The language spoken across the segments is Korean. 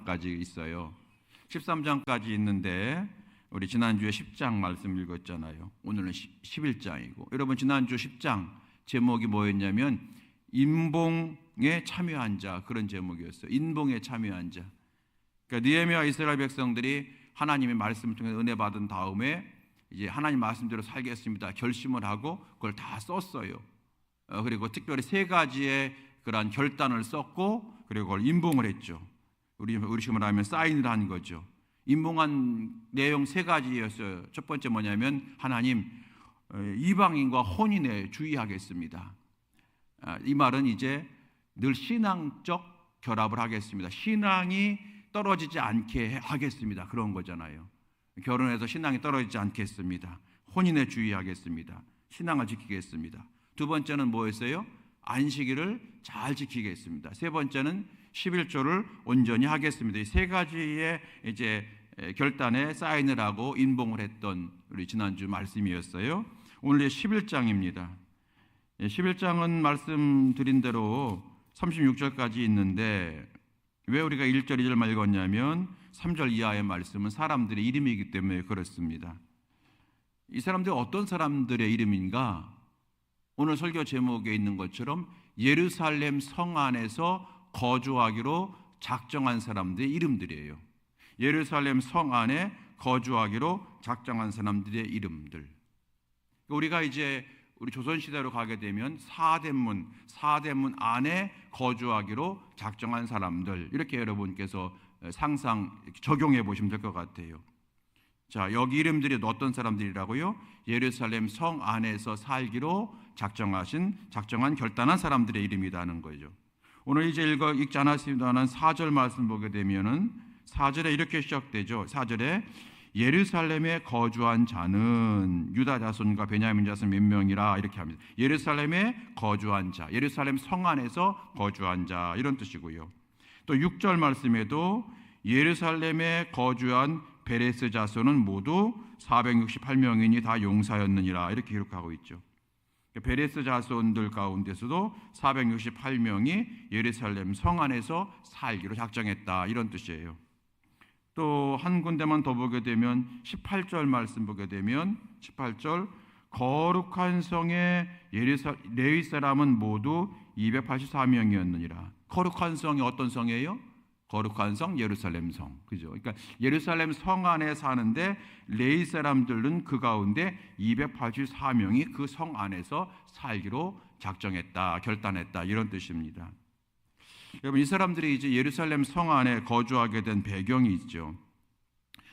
13장까지 있어요. 13장까지 있는데 우리 지난주에 10장 말씀 읽었잖아요. 오늘은 11장이고, 여러분 지난주 10장 제목이 뭐였냐면 인봉에 참여한 자, 그런 제목이었어요. 인봉에 참여한 자. 그러니까 느헤미야 이스라엘 백성들이 하나님의 말씀을 통해 은혜 받은 다음에 이제 하나님 말씀대로 살겠습니다 결심을 하고 그걸 다 썼어요. 그리고 특별히 세 가지의 그러한 결단을 썼고, 그리고 그걸 인봉을 했죠. 우리식으로 하면 사인을 한 거죠. 인봉한 내용 세 가지였어요. 첫 번째 뭐냐면 하나님, 이방인과 혼인에 주의하겠습니다. 이 말은 이제 늘 신앙적 결합을 하겠습니다. 신앙이 떨어지지 않게 하겠습니다. 그런 거잖아요. 결혼해서 신앙이 떨어지지 않겠습니다. 혼인에 주의하겠습니다. 신앙을 지키겠습니다. 두 번째는 뭐였어요? 안식일을 잘 지키겠습니다. 세 번째는 11조를 온전히 하겠습니다. 이 세 가지의 이제 결단에 사인을 하고 인봉을 했던 우리 지난주 말씀이었어요. 오늘 11장입니다. 11장은 말씀드린 대로 36절까지 있는데, 왜 우리가 1절, 2절만 읽었냐면 3절 이하의 말씀은 사람들의 이름이기 때문에 그렇습니다. 이 사람들이 어떤 사람들의 이름인가? 오늘 설교 제목에 있는 것처럼 예루살렘 성 안에서 거주하기로 작정한 사람들의 이름들이에요. 예루살렘 성 안에 거주하기로 작정한 사람들의 이름들. 우리가 이제 우리 조선시대로 가게 되면 사대문 안에 거주하기로 작정한 사람들, 이렇게 여러분께서 상상 적용해 보시면 될 것 같아요. 자, 여기 이름들이 어떤 사람들이라고요? 예루살렘 성 안에서 살기로 작정한 결단한 사람들의 이름이라는 거죠. 오늘 이제 읽지 않았습니다만 4절 말씀 보게 되면은 4절에 이렇게 시작되죠. 4절에 예루살렘에 거주한 자는 유다 자손과 베냐민 자손 몇 명이라, 이렇게 합니다. 예루살렘에 거주한 자, 예루살렘 성 안에서 거주한 자, 이런 뜻이고요. 또 6절 말씀에도 예루살렘에 거주한 베레스 자손은 모두 468명이니 다 용사였느니라, 이렇게 기록하고 있죠. 베레스 자손들 가운데서도 468명이 예루살렘 성 안에서 살기로 작정했다, 이런 뜻이에요. 또 한 군데만 더 보게 되면 18절 말씀 보게 되면 18절 거룩한 성의 레위 사람은 모두 284명이었느니라. 거룩한 성이 어떤 성이에요? 거룩한 성 예루살렘 성, 그죠? 그러니까 예루살렘 성 안에 사는데 레위 사람들은 그 가운데 284명이 그 성 안에서 살기로 작정했다, 결단했다, 이런 뜻입니다. 여러분, 이 사람들이 이제 예루살렘 성 안에 거주하게 된 배경이 있죠.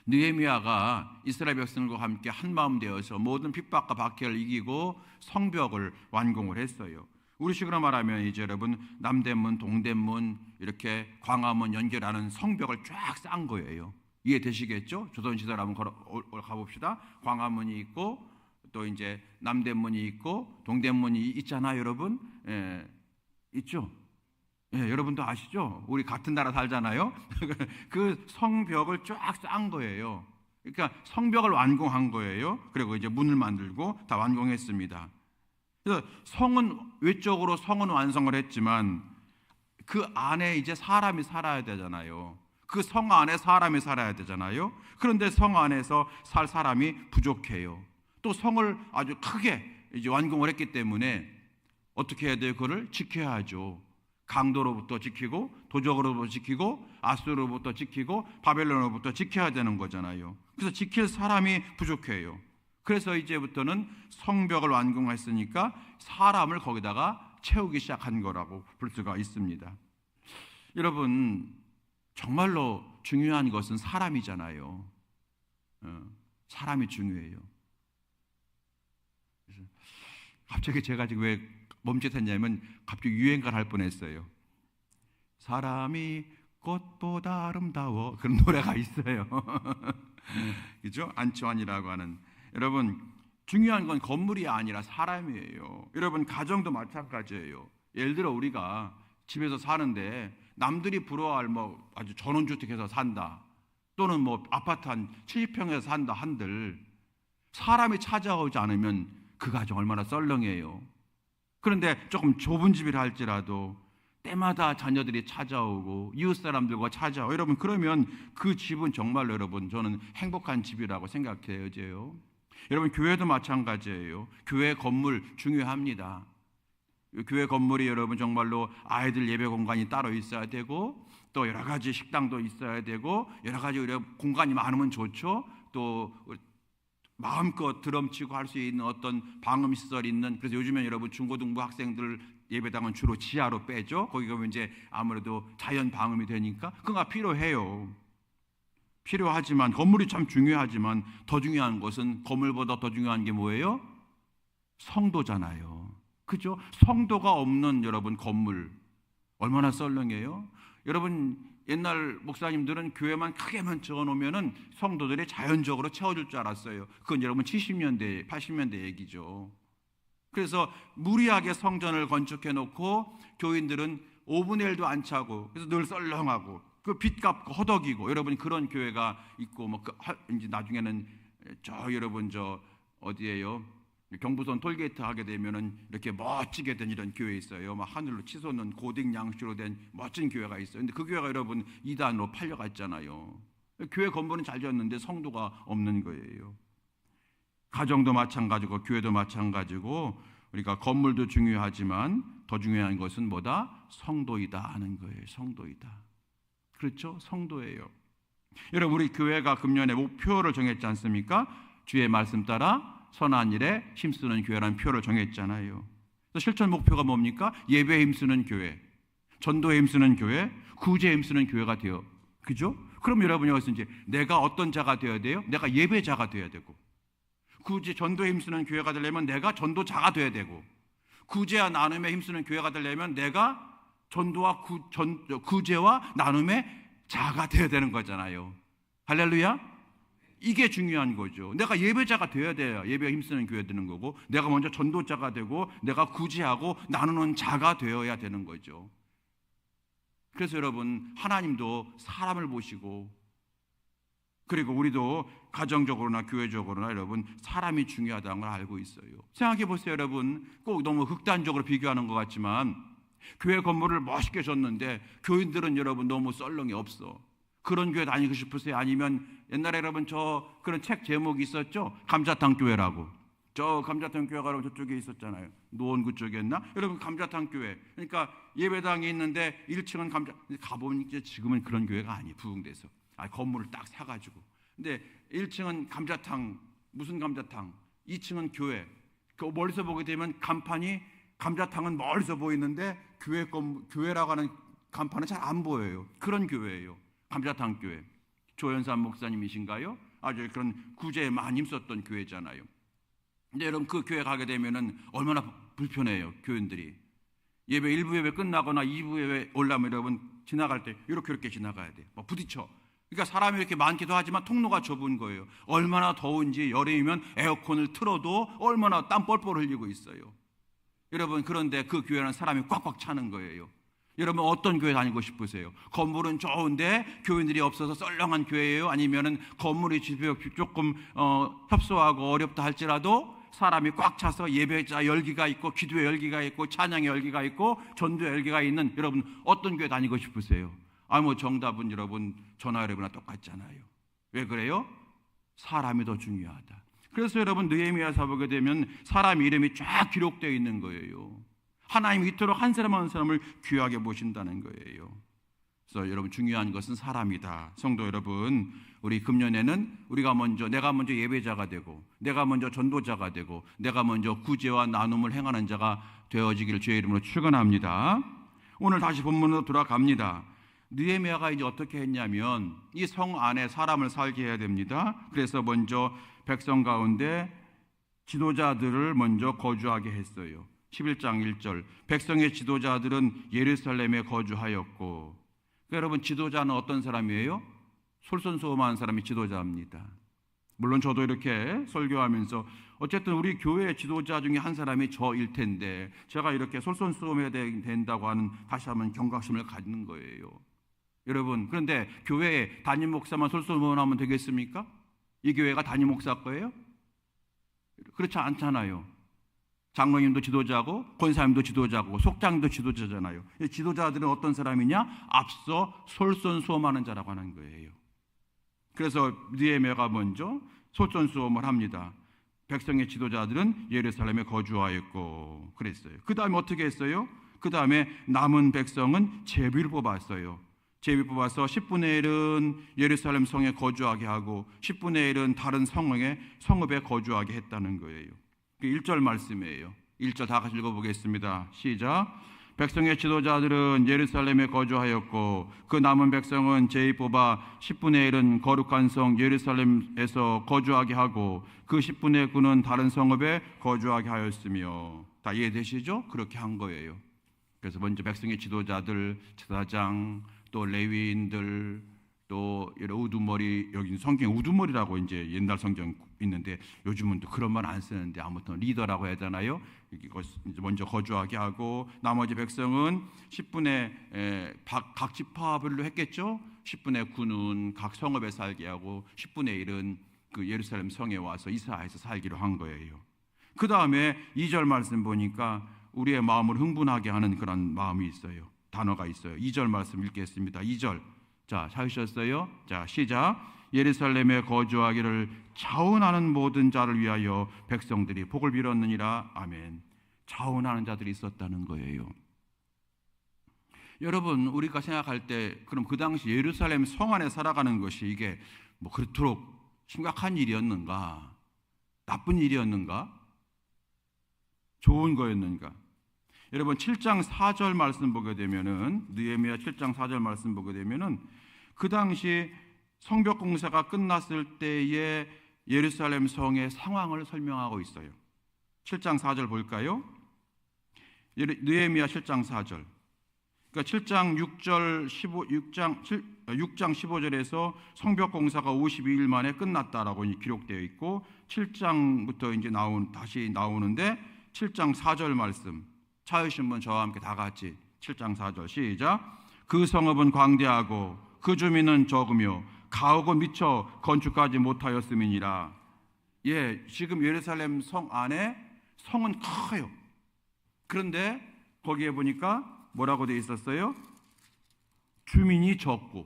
느헤미야가 이스라엘 백성들과 함께 한 마음 되어서 모든 핍박과 박해를 이기고 성벽을 완공을 했어요. 우리식으로 말하면 이제 여러분 남대문, 동대문, 이렇게 광화문 연결하는 성벽을 쫙 쌓은 거예요. 이해되시겠죠? 조선시대로 한번 가봅시다. 광화문이 있고 또 이제 남대문이 있고 동대문이 있잖아요, 여러분. 있죠? 여러분도 아시죠? 우리 같은 나라 살잖아요. 그 성벽을 쫙 쌓은 거예요. 그러니까 성벽을 완공한 거예요. 그리고 이제 문을 만들고 다 완공했습니다. 그래서 외적으로 성은 완성을 했지만 그 안에 이제 사람이 살아야 되잖아요. 그 성 안에 사람이 살아야 되잖아요. 그런데 성 안에서 살 사람이 부족해요. 또 성을 아주 크게 이제 완공을 했기 때문에 어떻게 해야 돼요? 그걸 지켜야 하죠. 강도로부터 지키고, 도적으로부터 지키고, 아수르로부터 지키고, 바벨론으로부터 지켜야 되는 거잖아요. 그래서 지킬 사람이 부족해요. 그래서 이제부터는 성벽을 완공했으니까 사람을 거기다가 채우기 시작한 거라고 볼 수가 있습니다. 여러분, 정말로 중요한 것은 사람이잖아요. 사람이 중요해요. 갑자기 제가 지금 왜 멈칫했냐면 갑자기 유행가를 할 뻔했어요. 사람이 꽃보다 아름다워, 그런 노래가 있어요. 그죠? 안치환이라고 하는. 여러분, 중요한 건 건물이 아니라 사람이에요. 여러분, 가정도 마찬가지예요. 예를 들어 우리가 집에서 사는데 남들이 부러워할 뭐 아주 전원주택에서 산다, 또는 뭐 아파트 한 70평에서 산다 한들 사람이 찾아오지 않으면 그 가정 얼마나 썰렁해요. 그런데 조금 좁은 집이라 할지라도 때마다 자녀들이 찾아오고 이웃 사람들과 찾아오고 여러분 그러면 그 집은 정말로 여러분 저는 행복한 집이라고 생각해요. 여러분 교회도 마찬가지예요. 교회 건물 중요합니다. 교회 건물이 여러분 정말로 아이들 예배 공간이 따로 있어야 되고 또 여러 가지 식당도 있어야 되고 여러 가지 공간이 많으면 좋죠. 또 마음껏 드럼치고 할 수 있는 어떤 방음 시설이 있는, 그래서 요즘엔 여러분 중고등부 학생들 예배당은 주로 지하로 빼죠. 거기 가면 이제 아무래도 자연 방음이 되니까 그거가 필요해요. 필요하지만 건물이 참 중요하지만 더 중요한 것은 건물보다 더 중요한 게 뭐예요? 성도잖아요. 그죠? 성도가 없는 여러분 건물 얼마나 썰렁해요? 여러분 옛날 목사님들은 교회만 크게만 적어놓으면은 성도들이 자연적으로 채워줄 줄 알았어요. 그건 여러분 70년대 80년대 얘기죠. 그래서 무리하게 성전을 건축해놓고 교인들은 5분의 1도 안 차고 그래서 늘 썰렁하고 그 빚 갚고 허덕이고 여러분 그런 교회가 있고 뭐 이제 나중에는 여러분 어디예요? 경부선 톨게이트 하게 되면은 이렇게 멋지게 된 이런 교회 있어요. 막 하늘로 치솟는 고딕 양식으로 된 멋진 교회가 있어요. 근데 그 교회가 여러분 이단으로 팔려갔잖아요. 교회 건물은 잘 지었는데 성도가 없는 거예요. 가정도 마찬가지고 교회도 마찬가지고 우리가 건물도 중요하지만 더 중요한 것은 뭐다? 성도이다 하는 거예요. 성도이다. 그렇죠? 성도예요. 여러분 우리 교회가 금년에 목표를 정했지 않습니까? 주의 말씀 따라 선한 일에 힘쓰는 교회라는 표를 정했잖아요. 실천 목표가 뭡니까? 예배에 힘쓰는 교회, 전도에 힘쓰는 교회, 구제에 힘쓰는 교회가 돼요. 그죠? 그럼 여러분이 여기서 이제 내가 어떤 자가 되어야 돼요? 내가 예배자가 되어야 되고, 구제 전도에 힘쓰는 교회가 되려면 내가 전도자가 되어야 되고, 구제와 나눔에 힘쓰는 교회가 되려면 내가 전도와 구제와 나눔의 자가 되어야 되는 거잖아요. 할렐루야. 이게 중요한 거죠. 내가 예배자가 되어야 돼요. 예배에 힘쓰는 교회 되는 거고, 내가 먼저 전도자가 되고 내가 구제하고 나누는 자가 되어야 되는 거죠. 그래서 여러분 하나님도 사람을 보시고, 그리고 우리도 가정적으로나 교회적으로나 여러분 사람이 중요하다는 걸 알고 있어요. 생각해 보세요. 여러분 꼭 너무 극단적으로 비교하는 것 같지만 교회 건물을 멋있게 졌는데 교인들은 여러분 너무 썰렁이 없어. 그런 교회 다니고 싶으세요? 아니면 옛날에 여러분 그런 책 제목이 있었죠? 감자탕 교회라고. 감자탕 교회가 여러분 저쪽에 있었잖아요. 노원구 쪽이었나? 여러분 감자탕 교회. 그러니까 예배당이 있는데 1층은 가보면 지금은 그런 교회가 아니에요. 부흥돼서. 건물을 딱 사가지고. 근데 1층은 감자탕, 무슨 감자탕, 2층은 교회. 그 멀리서 보게 되면 간판이 감자탕은 멀리서 보이는데 교회라고 하는 간판은 잘 안 보여요. 그런 교회예요. 감자탕 교회. 조연산 목사님이신가요? 아주 그런 구제에 많이 힘썼던 교회잖아요. 근데 여러분 그 교회 가게 되면은 얼마나 불편해요. 교인들이 예배 1부 예배 끝나거나 2부 예배 올라면 여러분 지나갈 때 이렇게 지나가야 돼요. 막 부딪혀. 그러니까 사람이 이렇게 많기도 하지만 통로가 좁은 거예요. 얼마나 더운지 여름이면 에어컨을 틀어도 얼마나 땀 뻘뻘 흘리고 있어요. 여러분 그런데 그 교회는 사람이 꽉꽉 차는 거예요. 여러분 어떤 교회 다니고 싶으세요? 건물은 좋은데 교인들이 없어서 썰렁한 교회예요? 아니면은 건물이 조금 협소하고 어렵다 할지라도 사람이 꽉 차서 예배자 열기가 있고 기도의 열기가 있고 찬양의 열기가 있고 전도의 열기가 있는, 여러분 어떤 교회 다니고 싶으세요? 정답은 여러분 저나 여러분이나 똑같잖아요. 왜 그래요? 사람이 더 중요하다. 그래서 여러분 느헤미야서 보게 되면 사람 이름이 쫙 기록되어 있는 거예요. 하나님이 이토록 한 사람 한 사람을 귀하게 보신다는 거예요. 그래서 여러분 중요한 것은 사람이다. 성도 여러분, 우리 금년에는 내가 먼저 예배자가 되고, 내가 먼저 전도자가 되고, 내가 먼저 구제와 나눔을 행하는 자가 되어지기를 주의 이름으로 축원합니다. 오늘 다시 본문으로 돌아갑니다. 느헤미야가 이제 어떻게 했냐면 이 성 안에 사람을 살게 해야 됩니다. 그래서 먼저 백성 가운데 지도자들을 먼저 거주하게 했어요. 11장 1절, 백성의 지도자들은 예루살렘에 거주하였고. 그러니까 여러분 지도자는 어떤 사람이에요? 솔선수범한 사람이 지도자입니다. 물론 저도 이렇게 설교하면서 어쨌든 우리 교회의 지도자 중에 한 사람이 저일 텐데 제가 이렇게 솔선수범해야 된다고 하는 다시 한번 경각심을 갖는 거예요. 여러분 그런데 교회에 담임 목사만 솔선수범하면 되겠습니까? 이 교회가 담임 목사 거예요? 그렇지 않잖아요. 장로님도 지도자고 권사님도 지도자고 속장도 지도자잖아요. 지도자들은 어떤 사람이냐? 앞서 솔선수범하는 자라고 하는 거예요. 그래서 느헤미야가 먼저 솔선수범을 합니다. 백성의 지도자들은 예루살렘에 거주하였고 그랬어요. 그 다음에 어떻게 했어요? 그 다음에 남은 백성은 제비를 뽑았어요. 제비 뽑아서 10분의 1은 예루살렘 성에 거주하게 하고 10분의 1은 다른 성읍에 거주하게 했다는 거예요. 1절 말씀이에요. 1절 다 같이 읽어보겠습니다. 시작. 백성의 지도자들은 예루살렘에 거주하였고 그 남은 백성은 제비 뽑아 10분의 1은 거룩한 성 예루살렘에서 거주하게 하고 그 10분의 9는 다른 성읍에 거주하게 하였으며. 다 이해되시죠? 그렇게 한 거예요. 그래서 먼저 백성의 지도자들, 제사장, 또 레위인들, 또 이런 우두머리, 여기 성경에 우두머리라고 이제 옛날 성경 있는데 요즘은 또 그런 말 안 쓰는데 아무튼 리더라고 해야 되나요? 먼저 거주하게 하고 나머지 백성은 10분의 각 지파별로 했겠죠. 10분의 9는 각 성읍에 살게 하고 10분의 1은 그 예루살렘 성에 와서 이스라엘에서 살기로 한 거예요. 그 다음에 2절 말씀 보니까 우리의 마음을 흥분하게 하는 그런 마음이 있어요. 단어가 있어요. 2절 말씀 읽겠습니다. 2절. 자, 찾으셨어요? 자, 시작. 예루살렘에 거주하기를 자원하는 모든 자를 위하여 백성들이 복을 빌었느니라. 아멘. 자원하는 자들이 있었다는 거예요. 여러분, 우리가 생각할 때 그럼 그 당시 예루살렘 성 안에 살아가는 것이 이게 뭐 그렇도록 심각한 일이었는가? 나쁜 일이었는가? 좋은 거였는가? 여러분 7장 4절 말씀 보게 되면은 느헤미야 7장 4절 말씀 보게 되면은 그 당시 성벽 공사가 끝났을 때의 예루살렘 성의 상황을 설명하고 있어요. 7장 4절 볼까요? 느헤미야 7장 4절. 그러니까 7장 6장 15절에서 성벽 공사가 52일 만에 끝났다라고 기록되어 있고 7장부터 이제 다시 나오는데 7장 4절 말씀. 찾으신 분 저와 함께 다 같이 7장 4절 시작. 그 성읍은 광대하고 그 주민은 적으며 가옥은 미처 건축하지 못하였음이니라. 예, 지금 예루살렘 성 안에 성은 커요. 그런데 거기에 보니까 뭐라고 되어 있었어요? 주민이 적고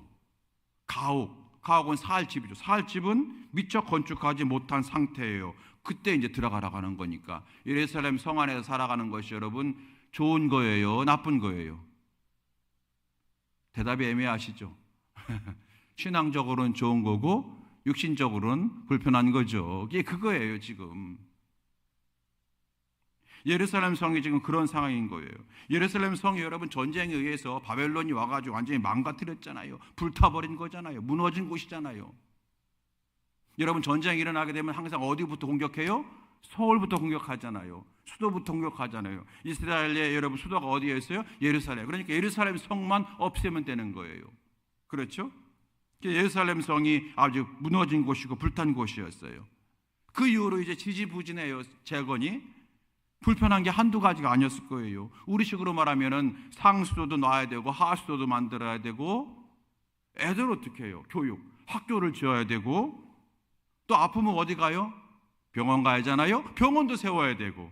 가옥은 사할집이죠. 사할집은 미처 건축하지 못한 상태예요. 그때 이제 들어가라고 하는 거니까 예루살렘 성 안에서 살아가는 것이 여러분 좋은 거예요? 나쁜 거예요? 대답이 애매하시죠? 신앙적으로는 좋은 거고 육신적으로는 불편한 거죠. 이게 그거예요 지금. 예루살렘 성이 지금 그런 상황인 거예요. 예루살렘 성이 여러분 전쟁에 의해서 바벨론이 와가지고 완전히 망가뜨렸잖아요. 불타버린 거잖아요. 무너진 곳이잖아요. 여러분 전쟁이 일어나게 되면 항상 어디부터 공격해요? 서울부터 공격하잖아요. 수도부터 공격하잖아요. 이스라엘의 여러분 수도가 어디였어요? 예루살렘. 그러니까 예루살렘 성만 없애면 되는 거예요. 그렇죠? 예루살렘 성이 아주 무너진 곳이고 불탄 곳이었어요. 그 이후로 이제 지지부진해요. 재건이 불편한 게 한두 가지가 아니었을 거예요. 우리식으로 말하면은 상수도도 놔야 되고 하수도도 만들어야 되고 애들 어떻게 해요? 교육, 학교를 지어야 되고 또 아프면 어디 가요? 병원 가야잖아요. 병원도 세워야 되고.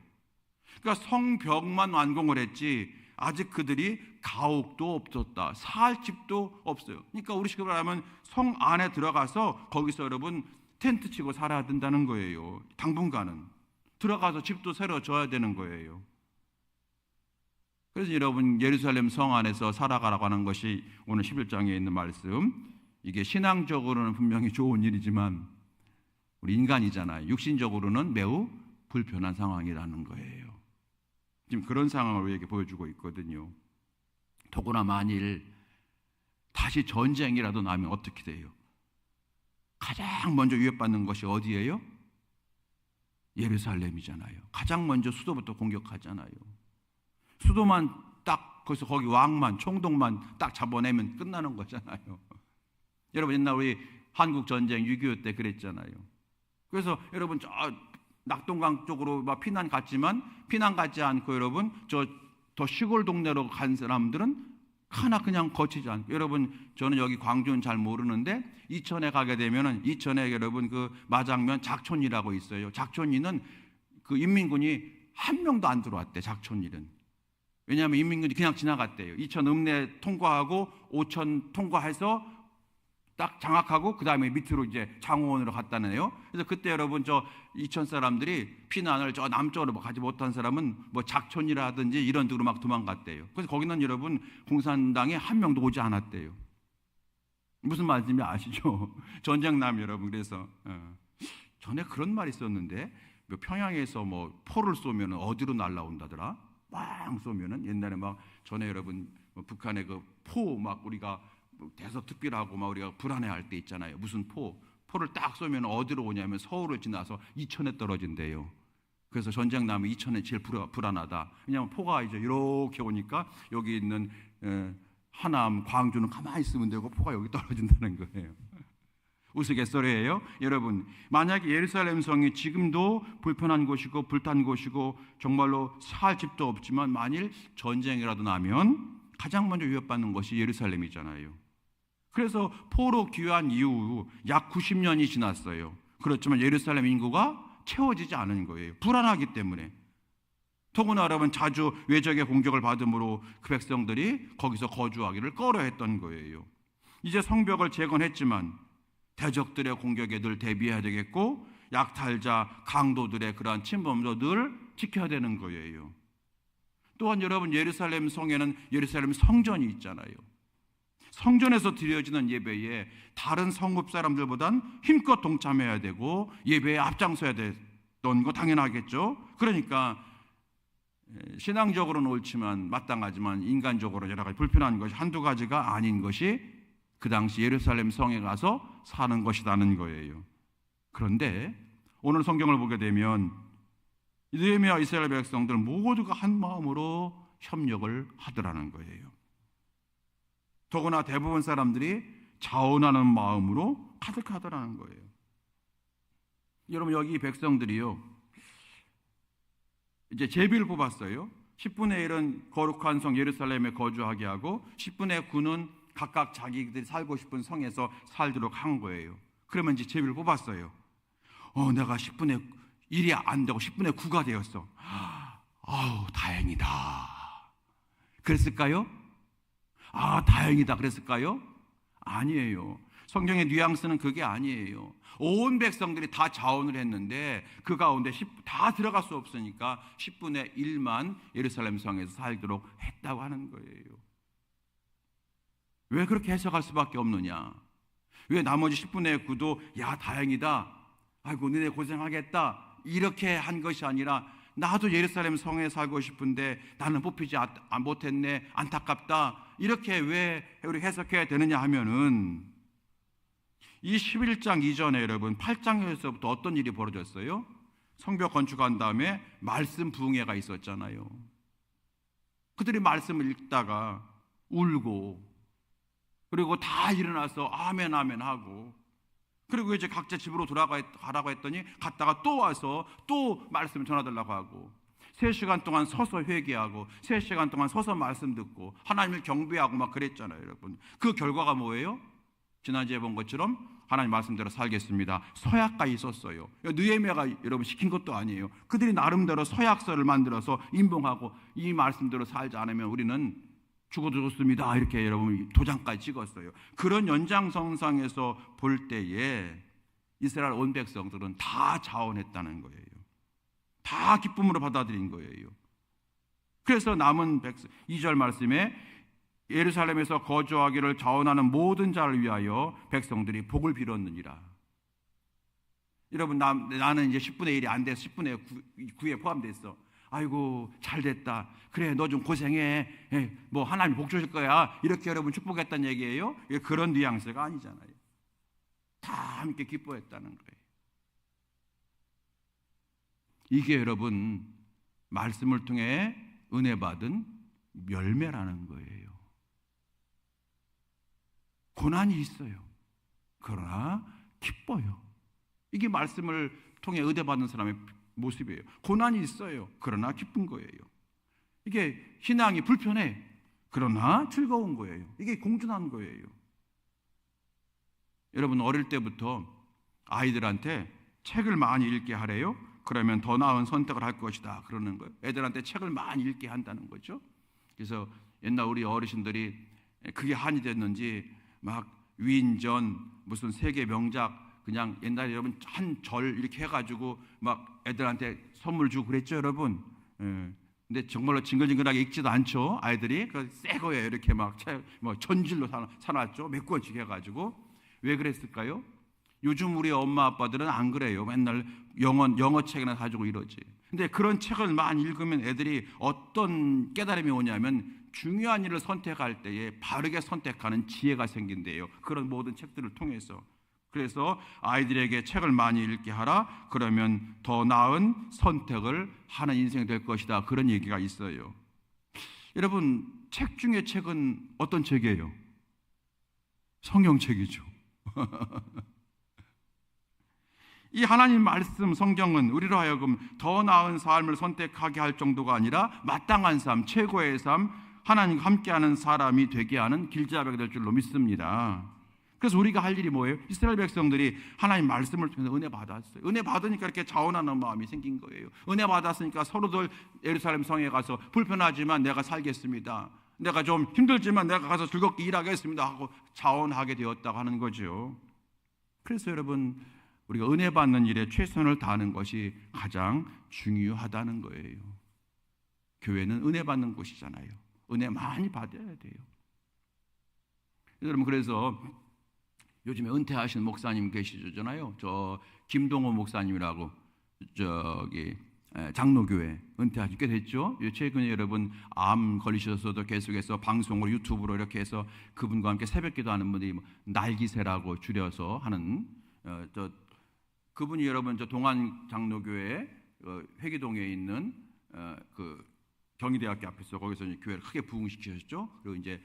그러니까 성벽만 완공을 했지 아직 그들이 가옥도 없었다. 살 집도 없어요. 그러니까 우리식으로 말하면 성 안에 들어가서 거기서 여러분 텐트 치고 살아야 된다는 거예요. 당분간은 들어가서 집도 새로 져야 되는 거예요. 그래서 여러분 예루살렘 성 안에서 살아가라고 하는 것이 오늘 11장에 있는 말씀. 이게 신앙적으로는 분명히 좋은 일이지만 우리 인간이잖아요. 육신적으로는 매우 불편한 상황이라는 거예요. 지금 그런 상황을 우리에게 보여주고 있거든요. 더구나 만일 다시 전쟁이라도 나면 어떻게 돼요? 가장 먼저 위협받는 것이 어디예요? 예루살렘이잖아요. 가장 먼저 수도부터 공격하잖아요. 수도만 딱 거기서 거기 왕만 총독만 딱 잡아내면 끝나는 거잖아요. 여러분 옛날 우리 한국 전쟁 6.25 때 그랬잖아요. 그래서 여러분 저 낙동강 쪽으로 막 피난 갔지만 피난 가지 않고 여러분 저 더 시골 동네로 간 사람들은 하나 그냥 거치지 않고 여러분 저는 여기 광주는 잘 모르는데 이천에 가게 되면은 이천에 여러분 그 마장면 작촌이라고 있어요. 작촌이는 그 인민군이 한 명도 안 들어왔대. 작촌일은. 왜냐하면 인민군이 그냥 지나갔대요. 2천 읍내 통과하고 5천 통과해서 딱 장악하고 그 다음에 밑으로 이제 장호원으로 갔다네요. 그래서 그때 여러분 저 2천 사람들이 피난을 저 남쪽으로 가지 못한 사람은 뭐 작촌이라든지 이런 데로 막 도망갔대요. 그래서 거기는 여러분 공산당에 한 명도 오지 않았대요. 무슨 말인지 아시죠? 전쟁 남 여러분. 그래서 전에 그런 말이 있었는데 뭐 평양에서 뭐 포를 쏘면 어디로 날라온다더라. 빵 쏘면은 옛날에 막 전에 여러분 북한의 그 포 막 우리가 대서특필하고 막 우리가 불안해할 때 있잖아요. 무슨 포를 딱 쏘면 어디로 오냐면 서울을 지나서 이천에 떨어진대요. 그래서 전쟁 나면 이천에 제일 불안하다. 왜냐하면 포가 이제 이렇게 오니까 여기 있는 하남, 광주는 가만히 있으면 되고 포가 여기 떨어진다는 거예요. 우스갯소리예요. 여러분, 만약에 예루살렘 성이 지금도 불편한 곳이고 불탄 곳이고 정말로 살 집도 없지만 만일 전쟁이라도 나면 가장 먼저 위협받는 것이 예루살렘이잖아요. 그래서 포로 귀환 이후 약 90년이 지났어요. 그렇지만 예루살렘 인구가 채워지지 않은 거예요. 불안하기 때문에. 더구나 여러분 자주 외적의 공격을 받음으로 그 백성들이 거기서 거주하기를 꺼려했던 거예요. 이제 성벽을 재건했지만 대적들의 공격에 늘 대비해야 되겠고 약탈자, 강도들의 그러한 침범도 늘 지켜야 되는 거예요. 또한 여러분 예루살렘 성에는 예루살렘 성전이 있잖아요. 성전에서 드려지는 예배에 다른 성읍 사람들보단 힘껏 동참해야 되고 예배에 앞장서야 됐던 거 당연하겠죠. 그러니까 신앙적으로는 옳지만 마땅하지만 인간적으로 여러 가지 불편한 것이 한두 가지가 아닌 것이 그 당시 예루살렘 성에 가서 사는 것이라는 거예요. 그런데 오늘 성경을 보게 되면 느헤미야 이스라엘 백성들 모두가 한 마음으로 협력을 하더라는 거예요. 더구나 대부분 사람들이 자원하는 마음으로 가득하더라는 거예요. 여러분 여기 백성들이요 이제 제비를 뽑았어요. 10분의 1은 거룩한 성 예루살렘에 거주하게 하고 10분의 9는 각각 자기들이 살고 싶은 성에서 살도록 한 거예요. 그러면 이제 제비를 뽑았어요. 내가 10분의 1이 안 되고 10분의 9가 되었어. 아우 다행이다. 그랬을까요? 다행이다 그랬을까요? 아니에요. 성경의 뉘앙스는 그게 아니에요. 온 백성들이 다 자원을 했는데 그 가운데 다 들어갈 수 없으니까 10분의 1만 예루살렘 성에서 살도록 했다고 하는 거예요. 왜 그렇게 해석할 수밖에 없느냐? 왜 나머지 10분의 9도 야 다행이다, 아이고 너네 고생하겠다 이렇게 한 것이 아니라 나도 예루살렘 성에 살고 싶은데 나는 뽑히지 못했네 안타깝다 이렇게 왜 우리 해석해야 되느냐 하면은 이 11장 이전에 여러분 8장에서부터 어떤 일이 벌어졌어요? 성벽 건축한 다음에 말씀 부흥회가 있었잖아요. 그들이 말씀을 읽다가 울고 그리고 다 일어나서 아멘 아멘 하고 그리고 이제 각자 집으로 가라고 했더니 갔다가 또 와서 또 말씀을 전하달라고 하고 3시간 동안 서서 회개하고 3시간 동안 서서 말씀 듣고 하나님을 경배하고 막 그랬잖아요. 여러분 그 결과가 뭐예요? 지난주에 본 것처럼 하나님 말씀대로 살겠습니다. 서약까지 있었어요. 느헤미야가 여러분 시킨 것도 아니에요. 그들이 나름대로 서약서를 만들어서 인봉하고 이 말씀대로 살지 않으면 우리는 죽어도 좋습니다 이렇게 여러분 도장까지 찍었어요. 그런 연장선상에서 볼 때에 이스라엘 온 백성들은 다 자원했다는 거예요. 다 기쁨으로 받아들인 거예요. 그래서 남은 2절 말씀에 예루살렘에서 거주하기를 자원하는 모든 자를 위하여 백성들이 복을 빌었느니라. 여러분 나는 이제 10분의 1이 안 돼서 10분의 9에 포함됐어. 아이고 잘 됐다. 그래 너 좀 고생해. 뭐 하나님 복 주실 거야. 이렇게 여러분 축복했다는 얘기예요. 그런 뉘앙스가 아니잖아요. 다 함께 기뻐했다는 거예요. 이게 여러분 말씀을 통해 은혜 받은 열매라는 거예요. 고난이 있어요. 그러나 기뻐요. 이게 말씀을 통해 은혜 받는 사람의 모습이에요. 고난이 있어요. 그러나 기쁜 거예요. 이게 신앙이 불편해. 그러나 즐거운 거예요. 이게 공존한 거예요. 여러분 어릴 때부터 아이들한테 책을 많이 읽게 하래요. 그러면 더 나은 선택을 할 것이다 그러는 거예요. 애들한테 책을 많이 읽게 한다는 거죠. 그래서 옛날 우리 어르신들이 그게 한이 됐는지 막 위인전 무슨 세계 명작 그냥 옛날에 여러분 한 절 이렇게 해가지고 막 애들한테 선물 주고 그랬죠 여러분. 근데 정말로 징글징글하게 읽지도 않죠 아이들이. 새 거예요 이렇게 막 전질로 사놨죠 몇 권씩 해가지고. 왜 그랬을까요? 요즘 우리 엄마 아빠들은 안 그래요. 맨날 영어 책이나 가지고 이러지. 근데 그런 책을 많이 읽으면 애들이 어떤 깨달음이 오냐면 중요한 일을 선택할 때에 바르게 선택하는 지혜가 생긴대요. 그런 모든 책들을 통해서. 그래서 아이들에게 책을 많이 읽게 하라. 그러면 더 나은 선택을 하는 인생이 될 것이다. 그런 얘기가 있어요. 여러분, 책 중에 책은 어떤 책이에요? 성경책이죠. 이 하나님 말씀 성경은 우리로 하여금 더 나은 삶을 선택하게 할 정도가 아니라 마땅한 삶, 최고의 삶, 하나님과 함께하는 사람이 되게 하는 길잡이가 될 줄로 믿습니다. 그래서 우리가 할 일이 뭐예요? 이스라엘 백성들이 하나님 말씀을 통해서 은혜 받았어요. 은혜 받으니까 이렇게 자원하는 마음이 생긴 거예요. 은혜 받았으니까 서로들 예루살렘 성에 가서 불편하지만 내가 살겠습니다. 내가 좀 힘들지만 내가 가서 즐겁게 일하겠습니다 하고 자원하게 되었다고 하는 거죠. 그래서 여러분, 우리가 은혜 받는 일에 최선을 다하는 것이 가장 중요하다는 거예요. 교회는 은혜 받는 곳이잖아요. 은혜 많이 받아야 돼요. 여러분, 그래서 요즘에 은퇴하신 목사님 계시잖아요. 저 김동호 목사님이라고 저기 장로교회 은퇴하신 꽤 됐죠. 최근에 여러분 암 걸리셔서도 계속해서 방송으로 유튜브로 이렇게 해서 그분과 함께 새벽기도 하는 분들이 날기새라고 줄여서 하는 그분이 여러분 저 동안 장로교회 회기동에 있는 그 경희대학교 앞에서 거기서 이제 교회를 크게 부흥시키셨죠. 그리고 이제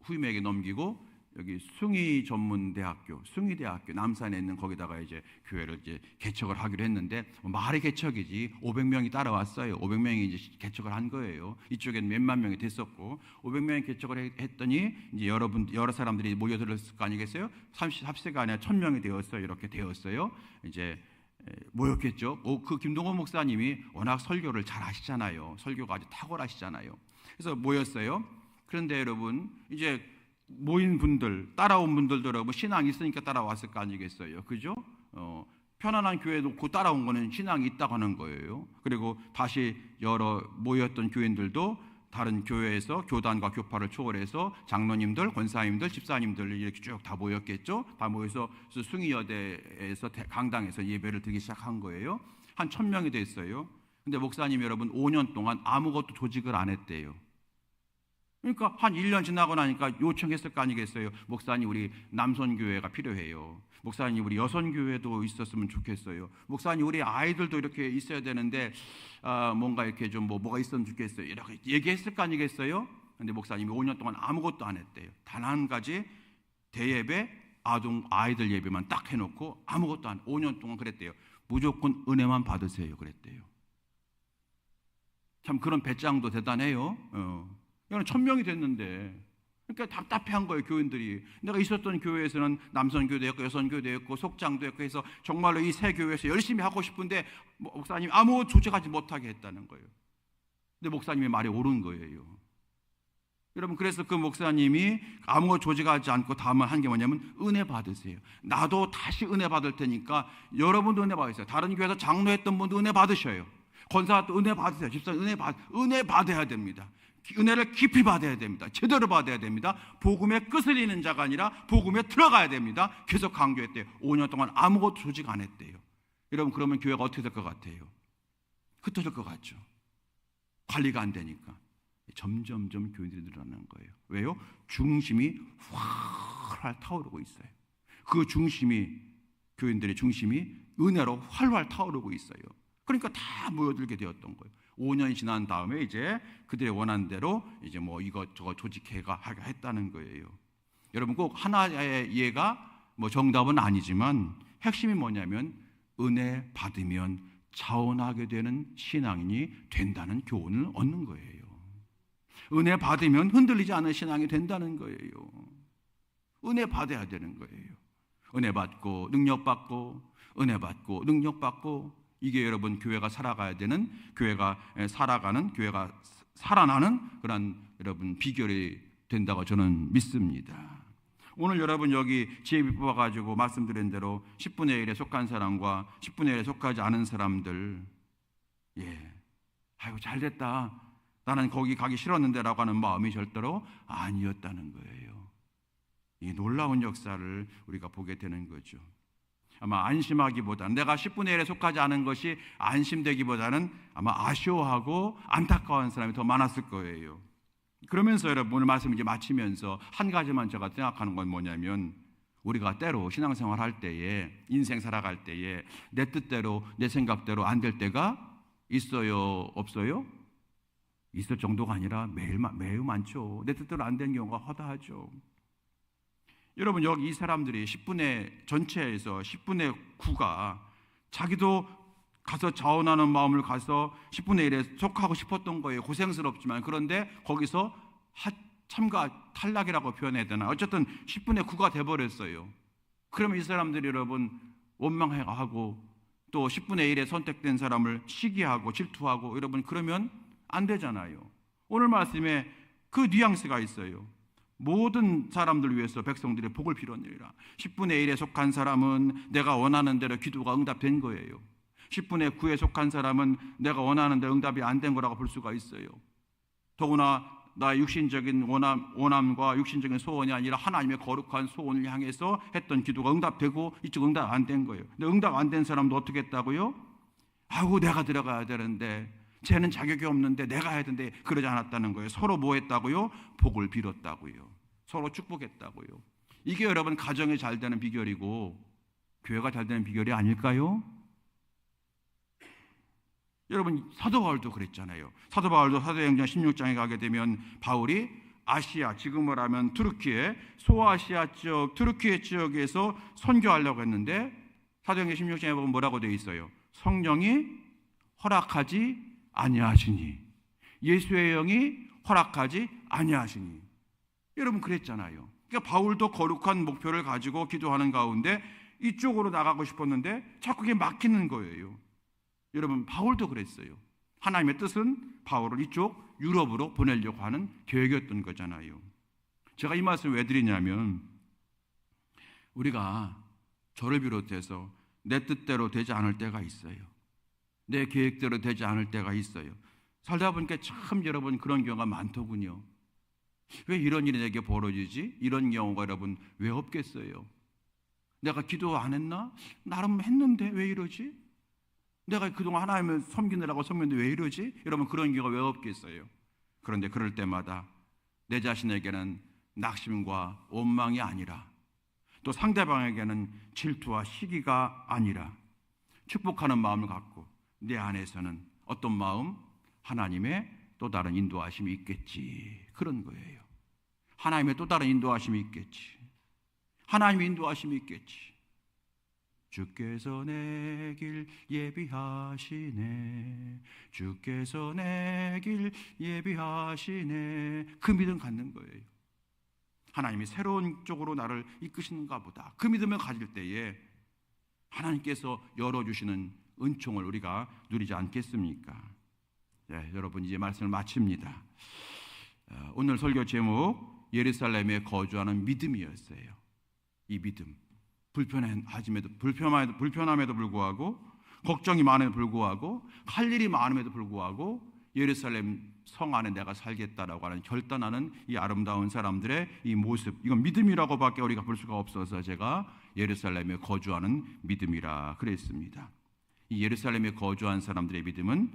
후임에게 넘기고 여기 숭의전문대학교, 숭의대학교 남산에 있는 거기다가 이제 교회를 이제 개척을 하기로 했는데 말의 개척이지 500명이 따라왔어요. 500명이 이제 개척을 한 거예요. 이쪽에는 몇만 명이 됐었고 500명이 개척을 했더니 이제 여러 사람들이 모여들었을 거 아니겠어요? 30세가 아니라 1000명이 되었어요. 이렇게 되었어요. 이제 모였겠죠. 그 김동호 목사님이 워낙 설교를 잘 하시잖아요. 설교가 아주 탁월하시잖아요. 그래서 모였어요. 그런데 여러분 이제 모인 분들, 따라온 분들도 여러분 신앙이 있으니까 따라왔을 거 아니겠어요? 그죠? 편안한 교회 놓고 따라온 거는 신앙이 있다고 하는 거예요. 그리고 다시 여러 모였던 교인들도 다른 교회에서 교단과 교파를 초월해서 장로님들, 권사님들, 집사님들 이렇게 쭉 다 모였겠죠? 다 모여서 숭의여대에서 강당에서 예배를 드리기 시작한 거예요. 한 1000명이 됐어요. 근데 목사님 여러분 5년 동안 아무것도 조직을 안 했대요. 그러니까 한 1년 지나고 나니까 요청했을 거 아니겠어요? 목사님 우리 남선교회가 필요해요. 목사님 우리 여선교회도 있었으면 좋겠어요. 목사님 우리 아이들도 이렇게 있어야 되는데 뭔가 이렇게 좀 뭐가 있으면 좋겠어요. 이렇게 얘기했을 거 아니겠어요? 근데 목사님이 5년 동안 아무것도 안 했대요. 단 한 가지 대예배, 아이들 예배만 딱 해놓고 아무것도 안 5년 동안 그랬대요. 무조건 은혜만 받으세요 그랬대요. 참 그런 배짱도 대단해요. 이거는 1000명이 됐는데 그러니까 답답해한 거예요. 교인들이. 내가 있었던 교회에서는 남선교도 했고 여선교도 했고 속장도 했고 해서 정말로 이 새 교회에서 열심히 하고 싶은데 목사님이 아무 조직하지 못하게 했다는 거예요. 근데 목사님의 말이 옳은 거예요. 여러분 그래서 그 목사님이 아무 조직하지 않고 다만 한 게 뭐냐면 은혜 받으세요. 나도 다시 은혜 받을 테니까 여러분도 은혜 받으세요. 다른 교회에서 장로했던 분도 은혜 받으셔요. 권사도 은혜 받으세요. 집사님 은혜 받아야 됩니다. 은혜를 깊이 받아야 됩니다. 제대로 받아야 됩니다. 복음의 끝을 잇는 자가 아니라 복음에 들어가야 됩니다. 계속 강조했대요. 5년 동안 아무것도 조직 안 했대요. 여러분 그러면 교회가 어떻게 될 것 같아요? 흩어질 것 같죠. 관리가 안 되니까 점점점 교인들이 늘어나는 거예요. 왜요? 중심이 활활 타오르고 있어요. 그 중심이 교인들의 중심이 은혜로 활활 타오르고 있어요. 그러니까 다 모여들게 되었던 거예요. 5년이 지난 다음에 이제 그들의 원하는 대로 이제 뭐 이것저것 조직회가 했다는 거예요. 여러분 꼭 하나의 예가 뭐 정답은 아니지만 핵심이 뭐냐면 은혜 받으면 자원하게 되는 신앙인이 된다는 교훈을 얻는 거예요. 은혜 받으면 흔들리지 않은 신앙이 된다는 거예요. 은혜 받아야 되는 거예요. 은혜 받고 능력 받고 은혜 받고 능력 받고 이게 여러분 교회가 살아가야 되는, 교회가 살아가는, 교회가 살아나는 그런 여러분 비결이 된다고 저는 믿습니다. 오늘 여러분 여기 지혜비 뽑아가지고 말씀드린 대로 10분의 1에 속한 사람과 10분의 1에 속하지 않은 사람들, 아이고 잘됐다, 나는 거기 가기 싫었는데 라고 하는 마음이 절대로 아니었다는 거예요. 이 놀라운 역사를 우리가 보게 되는 거죠. 아마 안심하기보다는, 내가 10분의 1에 속하지 않은 것이 안심되기보다는 아마 아쉬워하고 안타까워하는 사람이 더 많았을 거예요. 그러면서 여러분 오늘 말씀 이제 마치면서 한 가지만 제가 생각하는 건 뭐냐면, 우리가 때로 신앙생활 할 때에, 인생 살아갈 때에 내 뜻대로 내 생각대로 안 될 때가 있어요, 없어요? 있을 정도가 아니라 매우 많죠. 내 뜻대로 안 되는 경우가 허다하죠. 여러분 여기 이 사람들이 전체에서 10분의 9가 자기도 가서 자원하는 마음을 가서 10분의 1에 속하고 싶었던 거예요. 고생스럽지만. 그런데 거기서 탈락이라고 표현해야 되나, 어쨌든 10분의 9가 돼버렸어요. 그러면 이 사람들이 여러분 원망하고 또 10분의 1에 선택된 사람을 시기하고 질투하고, 여러분 그러면 안 되잖아요. 오늘 말씀에 그 뉘앙스가 있어요. 모든 사람들 위해서 백성들의 복을 빌었느니라. 10분의 1에 속한 사람은 내가 원하는 대로 기도가 응답된 거예요. 10분의 9에 속한 사람은 내가 원하는 대로 응답이 안 된 거라고 볼 수가 있어요. 더구나 나의 육신적인 원함과 육신적인 소원이 아니라 하나님의 거룩한 소원을 향해서 했던 기도가 응답되고 이쪽 응답 안 된 거예요. 근데 응답 안 된 사람도 어떻게 했다고요? 아이고 내가 들어가야 되는데, 쟤는 자격이 없는데 내가 해야 되는데, 그러지 않았다는 거예요. 서로 뭐 했다고요? 복을 빌었다고요. 서로 축복했다고요. 이게 여러분 가정이 잘 되는 비결이고 교회가 잘 되는 비결이 아닐까요? 여러분 사도 바울도 그랬잖아요. 사도 바울도 사도행전 16장에 가게 되면 바울이 아시아, 지금으로 하면 투르키에, 소아시아 지역, 투르키의 지역에서 선교하려고 했는데 사도행전 16장에 보면 뭐라고 되어 있어요? 성령이 허락하지 아니하시니, 예수의 영이 허락하지 아니하시니. 여러분 그랬잖아요. 그러니까 바울도 거룩한 목표를 가지고 기도하는 가운데 이쪽으로 나가고 싶었는데 자꾸 그게 막히는 거예요. 여러분 바울도 그랬어요. 하나님의 뜻은 바울을 이쪽 유럽으로 보내려고 하는 계획이었던 거잖아요. 제가 이 말씀을 왜 드리냐면, 우리가 저를 비롯해서 내 뜻대로 되지 않을 때가 있어요. 내 계획대로 되지 않을 때가 있어요. 살다 보니까 참 여러분 그런 경우가 많더군요. 왜 이런 일이 내게 벌어지지? 이런 경우가 여러분 왜 없겠어요? 내가 기도 안 했나? 나름 했는데 왜 이러지? 내가 그동안 하나님을 섬기느라고 섬겼는데 왜 이러지? 여러분 그런 경우가 왜 없겠어요? 그런데 그럴 때마다 내 자신에게는 낙심과 원망이 아니라, 또 상대방에게는 질투와 시기가 아니라 축복하는 마음을 갖고 내 안에서는 어떤 마음? 하나님의 또 다른 인도하심이 있겠지, 그런 거예요. 하나님의 또 다른 인도하심이 있겠지. 하나님의 인도하심이 있겠지. 주께서 내 길 예비하시네, 주께서 내 길 예비하시네. 그 믿음 갖는 거예요. 하나님이 새로운 쪽으로 나를 이끄시는가 보다. 그 믿음을 가질 때에 하나님께서 열어주시는 은총을 우리가 누리지 않겠습니까? 네, 여러분 이제 말씀을 마칩니다. 오늘 설교 제목 예루살렘에 거주하는 믿음이었어요. 이 믿음, 불편함에도 불구하고, 걱정이 많음에도 불구하고, 할 일이 많음에도 불구하고 예루살렘 성 안에 내가 살겠다라고 하는 결단하는 이 아름다운 사람들의 이 모습, 이건 믿음이라고밖에 우리가 볼 수가 없어서 제가 예루살렘에 거주하는 믿음이라 그랬습니다. 이 예루살렘에 거주한 사람들의 믿음은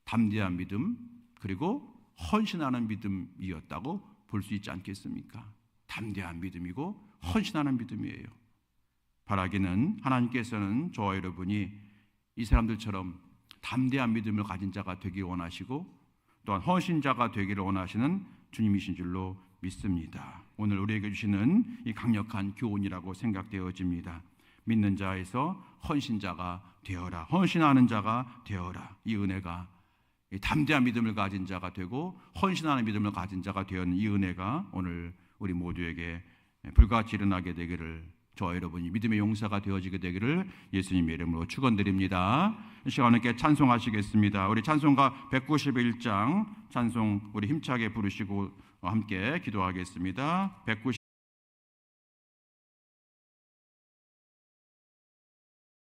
담대한 믿음, 그리고 헌신하는 믿음이었다고 볼 수 있지 않겠습니까? 담대한 믿음이고 헌신하는 믿음이에요. 바라기는 하나님께서는 저와 여러분이 이 사람들처럼 담대한 믿음을 가진 자가 되기 원하시고, 또한 헌신자가 되기를 원하시는 주님이신 줄로 믿습니다. 오늘 우리에게 주시는 이 강력한 교훈이라고 생각되어집니다. 믿는 자에서 헌신자가 되어라, 헌신하는 자가 되어라. 이 은혜가, 이 담대한 믿음을 가진 자가 되고 헌신하는 믿음을 가진 자가 되었는 이 은혜가 오늘 우리 모두에게 불같이 일어나게 되기를 저와 여러분이 믿음의 용사가 되어지게 되기를 예수님의 이름으로 축원드립니다. 이 시간에 함께 찬송하시겠습니다. 우리 찬송가 191장 찬송 우리 힘차게 부르시고 함께 기도하겠습니다. 191